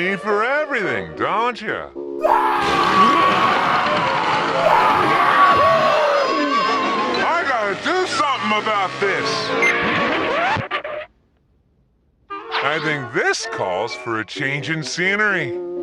me for everything, don't you? I gotta do something about this. I think this calls for a change in scenery.